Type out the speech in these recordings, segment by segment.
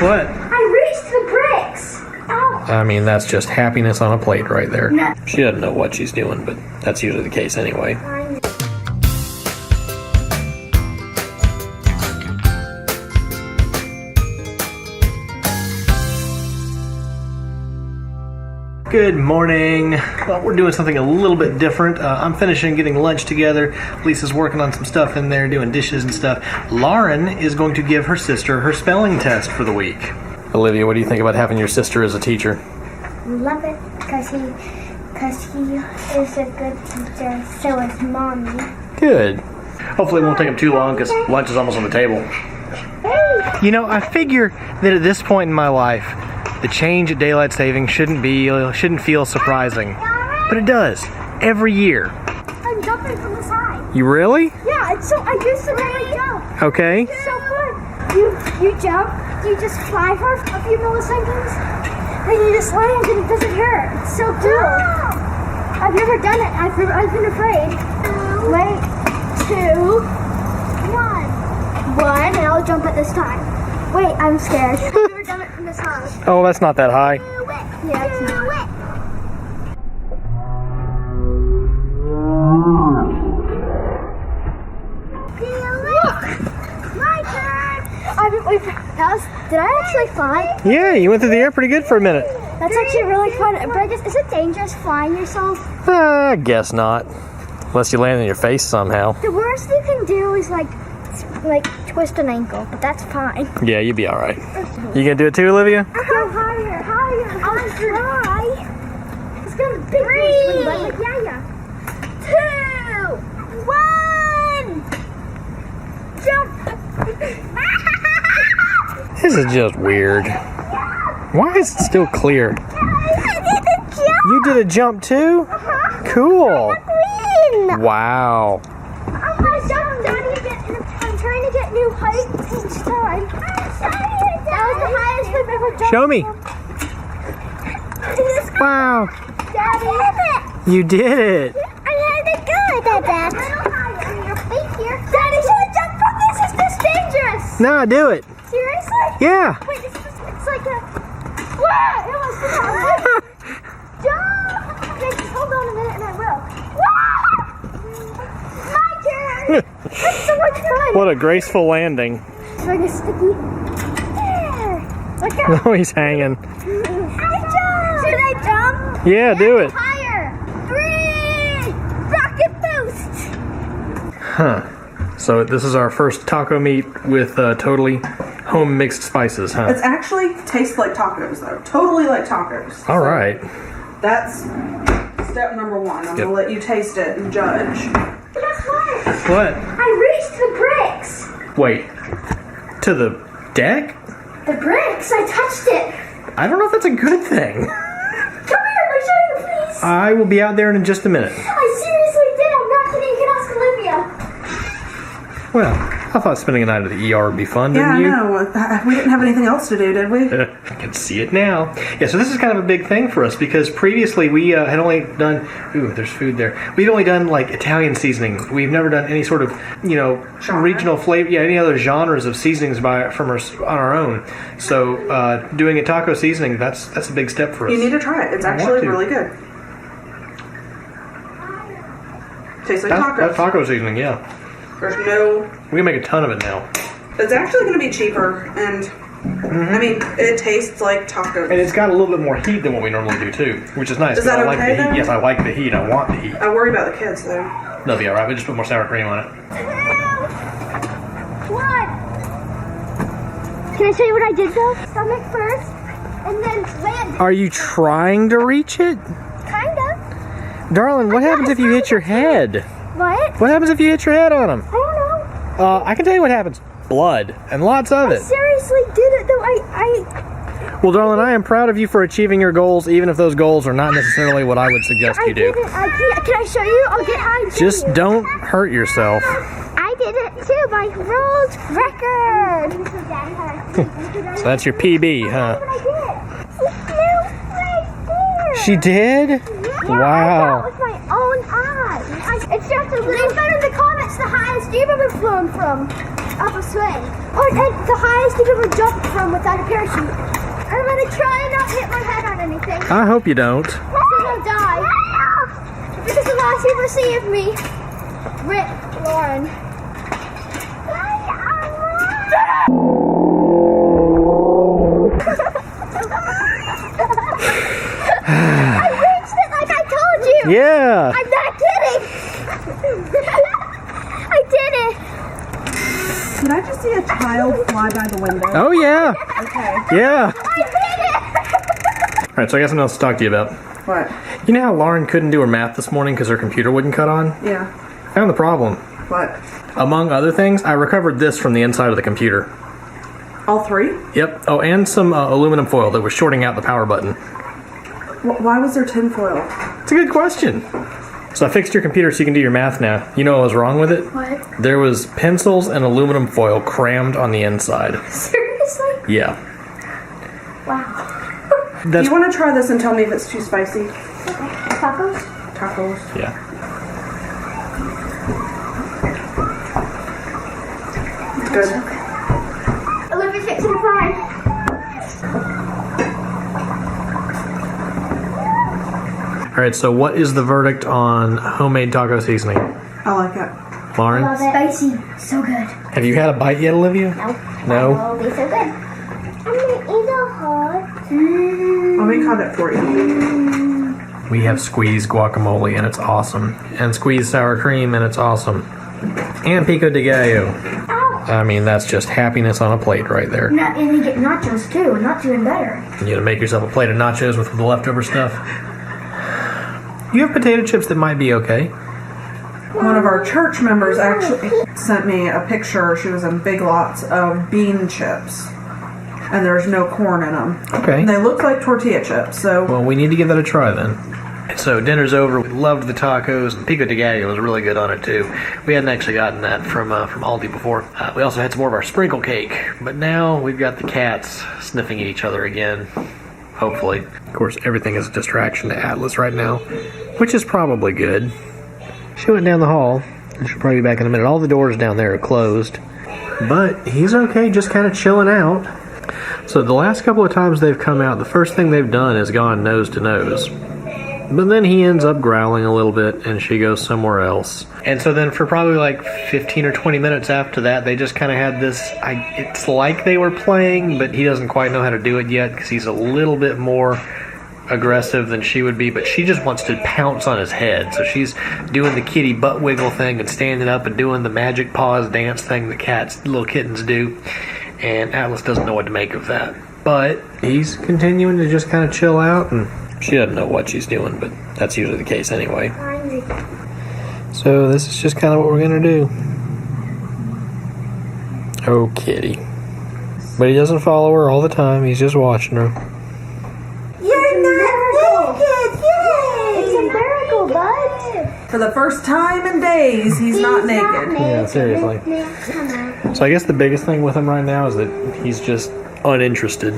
What? I reached the bricks. Oh. I mean, that's just happiness on a plate right there. No. She doesn't know what she's doing, but that's usually the case anyway. Good morning. Well, we're doing something a little bit different. I'm finishing getting lunch together. Lisa's working on some stuff in there, doing dishes and stuff. Lauren is going to give her sister her spelling test for the week. Olivia, what do you think about having your sister as a teacher? Love it, because he is a good teacher. So is Mommy. Good. Hopefully it won't take him too long because lunch is almost on the table. You know, I figure that at this point in my life, the change at daylight saving shouldn't feel surprising, but it does every year. I'm jumping from the side. You really? Yeah, it's so I just jump. Okay. It's so fun. You jump, you just fly for a few milliseconds, and you just land and it doesn't hurt. It's so cool. I've never done it. I've been afraid. Wait, 2, 1. 1, and I'll jump at this time. Wait, I'm scared. I've never done it from this high. Oh, that's not that high. Yeah, it's not. My turn! Did I actually fly? Yeah, you went through the air pretty good for a minute. That's actually really fun. But I guess, is it dangerous flying yourself? I guess not. Unless you land on your face somehow. The worst you can do is like twist an ankle, but that's fine. Yeah, you'll be alright. You gonna do it too, Olivia? Go higher, higher. I'll try. It's gonna be big. 3, yeah. 2, 1. Jump. This is just weird. Why is it still clear? I did a jump. You did a jump too? Cool. Wow. I'm trying to get new heights each time. That was the highest I've ever jumped. Show me. Wow. Daddy. You did it. I had it good at that. Your feet here. Daddy, should I jump from this? Is this dangerous? No, do it. Seriously? Yeah. Wait, it's like a... Whoa! It almost fell out. Jump! Okay, just hold on a minute and I will. My turn! That's so much fun! What a graceful landing. It's like a sticky... There! Look out! Oh, he's hanging. I jump! Should I jump? Yeah, do it. Higher! 3! Rocket boost! Huh. So this is our first taco meat with totally home mixed spices, huh? It's actually tastes like tacos, though. Totally like tacos. All right. That's step number 1. I'm gonna let you taste it and judge. Guess what? What? I reached the bricks! Wait. To the deck? The bricks! I touched it! I don't know if that's a good thing. Come here, let me show you, please! I will be out there in just a minute. I seriously did! I'm not kidding, you can ask Olivia! Well, I thought spending a night at the ER would be fun, Yeah, didn't you? I know. We didn't have anything else to do, did we? I can see it now. Yeah, so this is kind of a big thing for us because previously we had only done... Ooh, there's food there. We'd only done, like, Italian seasoning. We've never done any sort of, Genre. regional flavor... Yeah, any other genres of seasonings on our own. So doing a taco seasoning, that's a big step for us. You need to try it. It's actually really good. Tastes like tacos. That's taco seasoning, yeah. There's no... We can make a ton of it now. It's actually going to be cheaper, and I mean, it tastes like tacos. And it's got a little bit more heat than what we normally do, too, which is nice. Is that I like okay, the heat. though? Yes, I like the heat. I want the heat. I worry about the kids, though. They'll be all right. We just put more sour cream on it. 2, 1. Can I show you what I did, though? Stomach first, and then land. Are you trying to reach it? Kinda. Darling, what happens if you hit your head? What? What happens if you hit your head on them? I don't know. I can tell you what happens. Blood. And lots of I it. seriously did it, though. I Well, darling, I am proud of you for achieving your goals, even if those goals are not necessarily what I would suggest you do. did it. Can I show you? I'll get high and show Just you. don't hurt yourself. I did it, too, by world record. So that's your PB, huh? Right there. She did? Yeah, Wow. I saw it with my own eyes. It's just a little... Leave that in the comments the highest you've ever flown from. Up a swing. The highest you've ever jumped from without a parachute. I'm gonna try and not hit my head on anything. I hope you don't. So I'll die. This is the last you ever see of me. Rip, Lauren. I reached it like I told you. Yeah. I'm not kidding. I did it. Did I just see a child fly by the window? Oh, yeah. Okay. Yeah. I did it. All right, so I got something else to talk to you about. What? You know how Lauren couldn't do her math this morning because her computer wouldn't cut on? Yeah. I found the problem. What? Among other things, I recovered this from the inside of the computer. All three? Yep. Oh, and some aluminum foil that was shorting out the power button. Why was there tinfoil? It's a good question. So I fixed your computer so you can do your math now. You know what was wrong with it? What? There was pencils and aluminum foil crammed on the inside. Seriously? Yeah. Wow. Do That's you want to try this and tell me if it's too spicy? Tacos? Tacos. yeah. It's good. Olivia fixing the fry. All right, so what is the verdict on homemade taco seasoning? I like it. Lauren? Love it. Spicy. So good. Have you had a bite yet, Olivia? No? Oh, it'll be so good. I'm gonna eat a hot. Let me cut it for you. We have squeezed guacamole, and it's awesome. And squeezed sour cream, and it's awesome. And pico de gallo. Ow. I mean, that's just happiness on a plate right there. And you get nachos too. Not even better. You gonna make yourself a plate of nachos with the leftover stuff? You have potato chips that might be okay. One of our church members actually sent me a picture. She was in Big Lots of bean chips. And there's no corn in them. Okay. And they look like tortilla chips, so... Well, we need to give that a try then. So dinner's over. We loved the tacos, and pico de gallo was really good on it too. We hadn't actually gotten that from Aldi before. We also had some more of our sprinkle cake, but now we've got the cats sniffing at each other again. Hopefully. Of course, everything is a distraction to Atlas right now, which is probably good. She went down the hall, and she'll probably be back in a minute. All the doors down there are closed, but he's okay, just kind of chilling out. So the last couple of times they've come out, the first thing they've done is gone nose to nose. But then he ends up growling a little bit, and she goes somewhere else. And so then for probably like 15 or 20 minutes after that, they just kind of had this, it's like they were playing, but he doesn't quite know how to do it yet because he's a little bit more aggressive than she would be, but she just wants to pounce on his head. So she's doing the kitty butt wiggle thing and standing up and doing the magic paws dance thing that little kittens do. And Atlas doesn't know what to make of that. But he's continuing to just kind of chill out, and she doesn't know what she's doing, but that's usually the case anyway. So this is just kind of what we're going to do. Oh, kitty. But he doesn't follow her all the time. He's just watching her. You're not naked! Yay! It's a miracle, bud! For the first time in days, he's not naked. Yeah, seriously. So I guess the biggest thing with him right now is that he's just uninterested.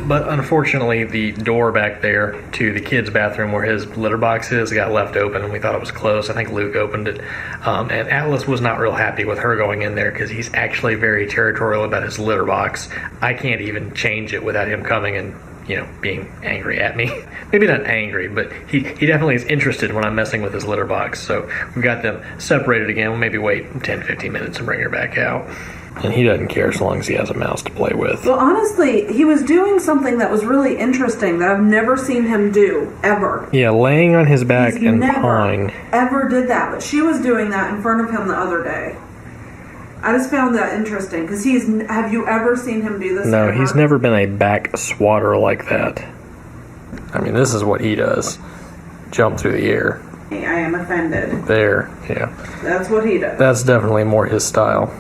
But unfortunately, the door back there to the kids' bathroom where his litter box is got left open, and we thought it was closed. I think Luke opened it. And Atlas was not real happy with her going in there because he's actually very territorial about his litter box. I can't even change it without him coming and, being angry at me. Maybe not angry, but he definitely is interested when I'm messing with his litter box. So we got them separated again. We'll maybe wait 10-15 minutes and bring her back out. And he doesn't care as long as he has a mouse to play with. Well, honestly, he was doing something that was really interesting that I've never seen him do, ever. Yeah, laying on his back He's and never, pawing. ever did that, but she was doing that in front of him the other day. I just found that interesting, because have you ever seen him do this? No, ever? he's never been a back swatter like that. I mean, this is what he does. Jump through the air. I am offended. There, yeah. That's what he does. That's definitely more his style.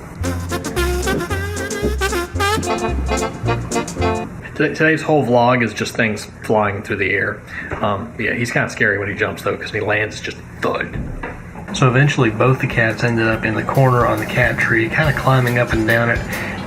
Today's whole vlog is just things flying through the air. Yeah, he's kind of scary when he jumps, though, because when he lands, it's just thud. So eventually both the cats ended up in the corner on the cat tree, kind of climbing up and down it,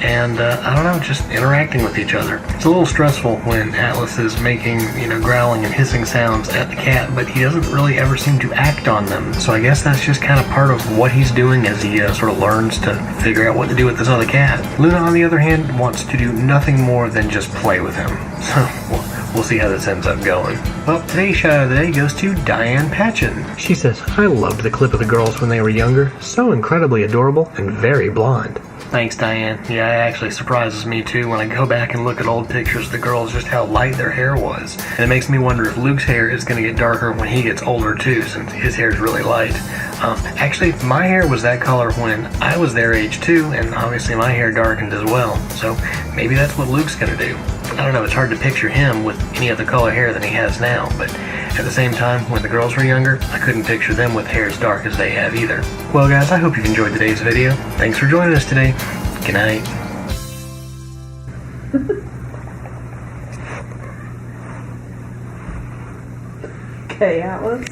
and I don't know, just interacting with each other. It's a little stressful when Atlas is making, growling and hissing sounds at the cat, but he doesn't really ever seem to act on them. So I guess that's just kind of part of what he's doing as he sort of learns to figure out what to do with this other cat. Luna, on the other hand, wants to do nothing more than just play with him. So we'll see how this ends up going. Well, today's shout out of the day goes to Diane Patchen. She says, I loved the clip of the girls when they were younger. So incredibly adorable and very blonde. Thanks, Diane. Yeah, it actually surprises me too when I go back and look at old pictures of the girls, just how light their hair was. And it makes me wonder if Luke's hair is going to get darker when he gets older too, since his hair is really light. Actually, my hair was that color when I was their age too, and obviously my hair darkened as well. So maybe that's what Luke's going to do. I don't know, it's hard to picture him with any other color hair than he has now, but at the same time, when the girls were younger, I couldn't picture them with hair as dark as they have either. Well guys, I hope you've enjoyed today's video. Thanks for joining us today. Good night. Okay, Atlas.